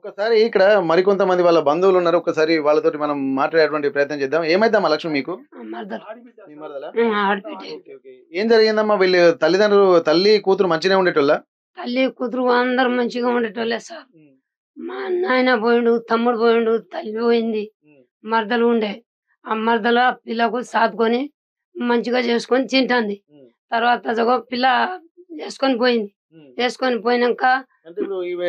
ఒక్కసారి ఇక్కడ మరికొంతమంది వాళ్ళ బంధువులున్నారు. ఒక్కసారి వాళ్ళతోటి మనం మాట్లాడేటువంటి ప్రయత్నం చేద్దాం. ఏమైద్దమ్మా లక్ష్మి మీకు? మరదలు. మీ మరదలా? ఆడబిడ్డ. ఓకే. ఓకే. ఏం జరిగిందమ్మా? వీళ్ళు తల్లిదండ్రులు తల్లి, కూతురు మంచిగానే ఉండేటోళ్ళా? తల్లి కూతురు అందరు మంచిగా ఉండేటోళ్ళే సార్. హ్మ్. మా నాయన పోయిండు, తమ్ముడు పోయిండు, తల్లి పోయింది, హ్మ్. మరదలు ఉండే. ఆ మరదలు ఆ పిల్లకు సాదుకొని మంచిగా చేసుకొని తింటాంది. హ్మ్. తర్వాత అదిగో పిల్ల చేసుకొని పోయింది. హ్మ్. చేసుకొని పోయినాక అంటే ఇప్పుడు ఇవి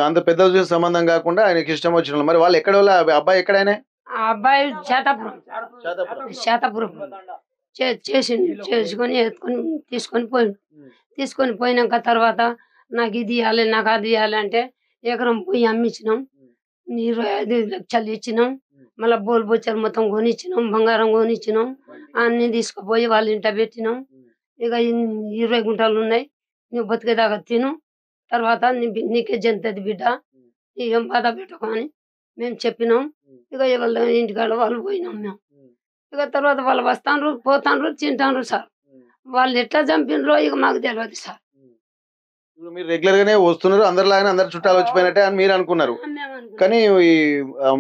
అంత పెద్దలు చూసి సంబంధం గాకుండా ఆయనకిష్టం వచ్చినోళ్ళు. మరి వాళ్ళు ఎక్కడోళ్ళు? అబ్బాయి ఎక్కడాయన? ఆ అబ్బాయి చేతాపురం శాతాపురం. చేతాపురం చేసిండు. చేసుకొని ఎత్తుకొని తీసుకొని పోయిండు. హ్మ్. తీసుకొని పోయినాక తర్వాత నాకు ఇది ఇవ్వాలి, నాకు అది ఇవ్వాలి అంటే ఎకరం పోయి అమ్మించినాం. హ్మ్. 25 లక్షలు ఇచ్చినాం. హ్మ్. మళ్ళా బోలు బొచ్చలు మొత్తం కొనిచ్చినాం, బంగారం కొనిచ్చినాం. అన్ని తీసుకుపోయి వాళ్ళ ఇంట పెట్టినాం. హ్మ్. ఇక 20 గుంటలు ఉన్నాయి, నువ్వు బతికేదాకా తిను, తర్వాత నీకే జంతది బిడ్డ, హ్మ్. నీకేం బాధ పెట్టుకో అని మేము చెప్పినాం. హ్మ్. ఇక ఎవరి ఇంటికాడ వాళ్ళు పోయినాం మేము. హ్మ్. ఇక తర్వాత వాళ్ళు వస్తాండ్రు, పోతాండ్రు, తింటాండ్రు సార్. హ్మ్. వాళ్ళు ఎట్లా చంపినరో ఇక మాకు తెలియదు సార్. హ్మ్. ఇప్పుడు మీరు రెగ్యులర్ గానే వస్తున్నారు. అందరిలాగానే అందరు చుట్టాలు వచ్చిపోయినట్టే అని మీరు అనుకున్నారు. మేము అనుకున్నాం. కానీ ఈ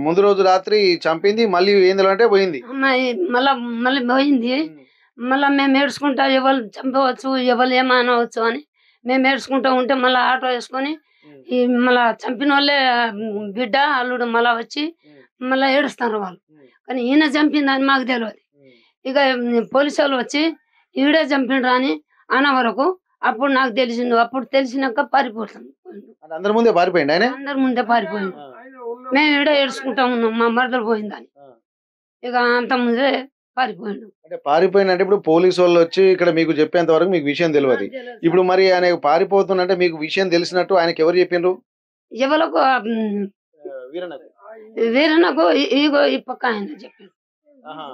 ముందు రోజు రాత్రి చంపింది మళ్ళీ ఏందిలో అంటే పోయింది. అమ్మాయి మళ్ళీ పోయింది. హ్మ్. మళ్ళా మేము ఏడ్చుకుంటా ఎవరు చంపవచ్చు, ఎవరు ఏమనవచ్చు అని మేము ఏడ్చుకుంటా ఉంటే మళ్ళీ ఆటో వేసుకొని హ్మ్. ఈ మళ్ళా చంపినోళ్ళే బిడ్డ, అల్లుడు మళ్ళా వచ్చి హ్మ్. మళ్ళా ఏడుస్తారు వాళ్ళు. హ్మ్. కానీ ఈయన చంపిందని మాకు తెలియదు. హ్మ్. ఇక పోలీసు వాళ్ళు వచ్చి ఈడే చంపిండ్రా అని అన్న వరకు అప్పుడు నాకు తెలిసింది. అప్పుడు తెలిసినాక పారిపోతాం. అంటే అందరి ముందే పారిపోయిండు ఆయన? అందరి ముందే పారిపోయింది. ఆ! మేము ఈడే ఏడ్చుకుంటా ఉన్నాం మా మరదలు పోయిందని. ఆ! ఇక అంత ముందే పారిపోయిండు. అంటే పారిపోయిండంటే ఇప్పుడు పోలీసోళ్ళొచ్చి ఇక్కడ మీకు చెప్పేంత వరకు మీకు విషయం తెలవది. ఇప్పుడు మరి ఆయన పారిపోతున్నంటే మీకు విషయం తెలిసినట్టు ఆయనకెవరు చెప్పిండ్రు? ఎవలకు వీరన్నకు. వీరన్నకు ఇగో ఈ పక్క ఆయన చెప్పిండు. ఆహా!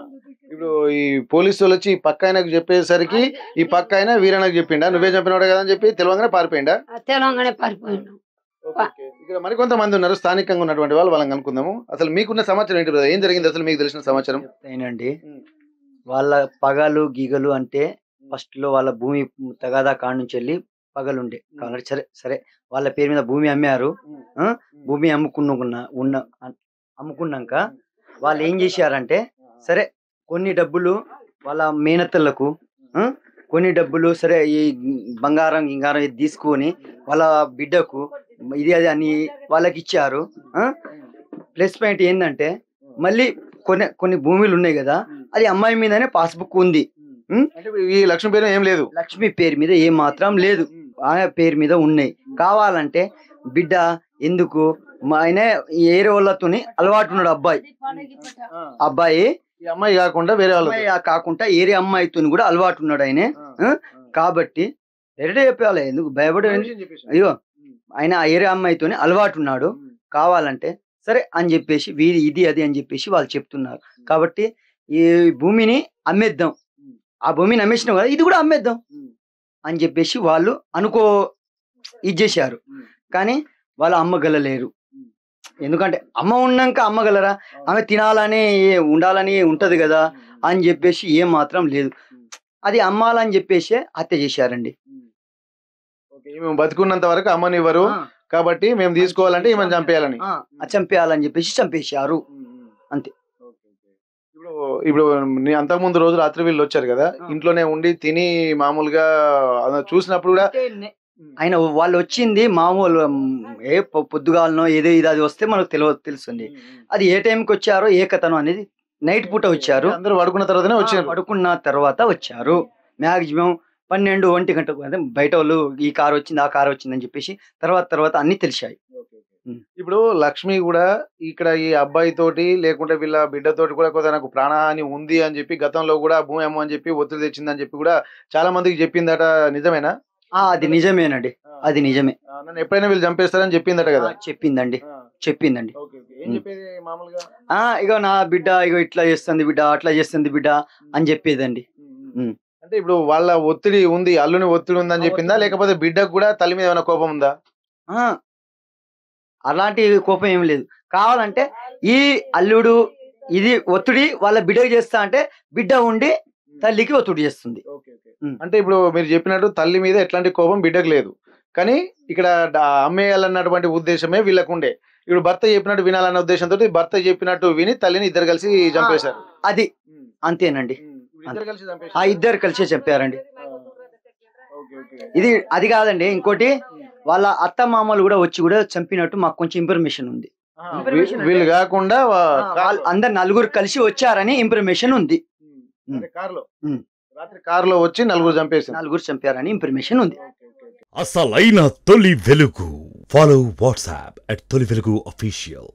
ఇప్పుడు ఈ పోలీసోళ్ళొచ్చి ఈ పక్కాయనకు చెప్పేసరికి ఈ పక్కాయన వీరన్నకు చెప్పిండా? నువ్వే చంపినోడే కదా అని చెప్పి తెలవంగానే పారిపోయిండా? తెలంగాణ పారిపోయిండు. ఓకే. ఓకే. ఇక్కడ మరికొంతమంది ఉన్నారు స్థానికంగా ఉన్నటువంటి వాళ్ళు. వాళ్ళని కనుక్కుందాము. అసలు మీకున్న సమాచారం ఏంటి బ్రదర్? ఏం జరిగింది అసలు మీకు తెలిసిన సమాచారం? చెప్తానండి. హ్మ్. వాళ్ళ పగలు, గీగలు అంటే ఫస్ట్‌లో వాళ్ళ భూమి తగాదా కాడ్నుంచెళ్ళి పగలుండే. కాబట్టి సరే, సరే వాళ్ళ పేరు మీద భూమి అమ్మారు. హ్మ్. ఆ! భూమి అమ్ముకున్నాంక వాళ్ళేం జేశారంటే, సరే కొన్ని డబ్బులు వాళ్ళ మేనత్తలకు, ఆ! కొన్ని డబ్బులు సరే ఈ బంగారం, గింగారం ఇది తీసుకొని వాళ్ళ బిడ్డకు ఇది అది అని వాళ్ళకిచ్చారు. ఆ! ప్లస్ పాయింట్ ఏందంటే, మళ్ళీ కొన్ని భూములున్నాయి గదా! అది అమ్మాయి మీదనే పాస్‌బుక్ ఉంది. హ్మ్. అంటే ఇప్పుడు ఈ లక్ష్మి పేరు ఏం లేదు. లక్ష్మి పేరు మీద ఏం మాత్రం లేదు. ఆమె పేరు మీద ఉన్నాయి. కావాలంటే బిడ్డ ఎందుకు ఆయన ఏరే వాళ్ళతోని అలవాటున్నాడు అబ్బాయి. ఆ! అబ్బాయి ఈ అమ్మాయి కాకుండా వేరే వాళ్ళతో. అమ్మాయి కాకుండా ఏరే అమ్మాయితోని కూడా అలవాటున్నాడు ఆయనే. ఆ! కాబట్టి డైరెక్ట్‌గా చెప్పాలి. ఎందుకు భయపడే విషయం చెప్పేసాను. అయ్యో! హ్మ్. ఆయన ఏరే అమ్మాయితోని అలవాటున్నాడు. హ్మ్. కావాలంటే సరే అని జెప్పేసి వీరి ఇది అది అని జెప్పేసి వాళ్ళు చెప్తున్నారు. కాబట్టి ఈ భూమిని అమ్మేద్దాం. ఆ భూమిని అమ్మేసినాం గదా! ఇది గూడా అమ్మేద్దాం హ్మ్. అని జెప్పేసి వాళ్ళు ఇది జేశారు. హ్మ్. కానీ వాళ్ళు అమ్మగలలేరు. హ్మ్. ఎందుకంటే అమ్మ ఉన్నాంక అమ్మగలరా? ఆమె తినాలని ఉండాలని ఉంటది గదా! అని జెప్పేసి ఏమాత్రం లేదు. అది అమ్మాలని జెప్పేసే హత్య జేశారండి. హ్మ్. ఓకే. ఈమె బతికున్నంత వరకు అమ్మనివ్వరు. ఆ! కాబట్టి మేము తీసుకోవాలంటే ఈమెను చంపేయాలని. ఆ! చంపేయాలని జెప్పేసి చంపేశారు. హ్మ్. హ్మ్. అంతే. ఓకే. ఓకే. ఇప్పుడు ఇప్పుడు అంతకుముందు రోజు రాత్రి వీళ్ళొచ్చారు గదా! ఆ! ఇంట్లోనే ఉండి తిని మామూలుగా చూసినప్పుడు గూడా అంటే ఆయన వాళ్ళొచ్చింది మామూలు పొద్దుగాలనో ఏదో ఇది అది వస్తే మనకు తెలుసండి. హ్మ్. హ్మ్. అది ఏ టైంకొచ్చారో, ఏ కథనో అనేది నైట్ పూట వచ్చారు. అందరూ పడుకున్న తర్వాతనే వచ్చారు. పడుకున్న తర్వాత వచ్చారు. మాక్సిమం 12, 1 గంటకు అదే బయటోళ్ళు ఈ కారొచ్చింది, ఆ కారొచ్చిందని జెప్పేసి తర్వాత అన్నీ తెలిశాయి. ఓకే. ఓకే. హ్మ్. ఇప్పుడు లక్ష్మి గూడా ఇక్కడ ఈ అబ్బాయితోటి లేకుంటే వీళ్ళ బిడ్డతోటి కూడా కొంత నాకు ప్రాణహాని ఉంది అని జెప్పి గతంలో గూడా భూమి అమ్మని జెప్పి ఒత్తిడి తెచ్చిందని జెప్పి గూడా చాలా మందికి జెప్పిందట. నిజమేనా? అది నిజమేనండి. ఆ! అది నిజమే. నన్ను ఎప్పుడైనా వీళ్ళు చంపేస్తారని జెప్పిందట గదా! చెప్పిందండి. ఆ! చెప్పిందండి. ఓకే. ఓకే. ఏం హ్మ్. జెప్పేది మామూలుగా? ఇగో నా బిడ్డ ఇగో ఇట్లా చేస్తుంది బిడ్డ, అట్లా చేస్తుంది బిడ్డ అని జెప్పేదండి. హ్మ్. హ్మ్. హ్మ్. అంటే ఇప్పుడు వాళ్ళ ఒత్తిడి ఉంది. అల్లుని ఒత్తిడి ఉందని జెప్పిందా? ఒత్తిడి. లేకపోతే బిడ్డకు గూడా తల్లి మీద ఏమైనా కోపం ఉందా? ఆ! అలాంటి కోపం ఏమి లేదు. కావాలంటే ఈ అల్లుడు ఇది ఒత్తిడి వాళ్ళ బిడ్డకి చేస్తా అంటే బిడ్డ ఉండి తల్లికి ఒత్తిడి చేస్తుంది. ఓకే. ఓకే. హ్మ్. అంటే ఇప్పుడు మీరు జెప్పినట్టు తల్లి మీద ఎట్లాంటి కోపం బిడ్డకు లేదు. కానీ ఇక్కడ అమ్మేయాలన్నటువంటి ఉద్దేశమే వీళ్ళకు ఉండే. ఇప్పుడు భర్త చెప్పినట్టు వినాలన్న ఉద్దేశంతో భర్త చెప్పినట్టు విని తల్లిని ఇద్దరు కలిసి చంపేశారు. అది అంతేనండి. ఇద్దరు కలిసి ఆ చంపేశారు. ఇద్దరు కలిసే చంపారండి. Okay, okay. ఇది అది కాదండి, ఇంకోటి వాళ్ళ అత్త మామలు కూడా వచ్చి కూడా చంపినట్టు మాకు కొంచెం ఇన్ఫర్మేషన్ ఉంది. వీళ్ళు కాకుండా వాళ్ళు అందరు నలుగురు కలిసి వచ్చారని ఇన్ఫర్మేషన్ ఉంది. కారులో ఉమ్. రాత్రి కారులో వచ్చి నలుగురు చంపేశారు. నలుగురు చంపారని ఇన్ఫర్మేషన్ ఉంది. అసలైన తొలి వెలుగు. ఫాలో వాట్సాప్ @తొలి వెలుగు official.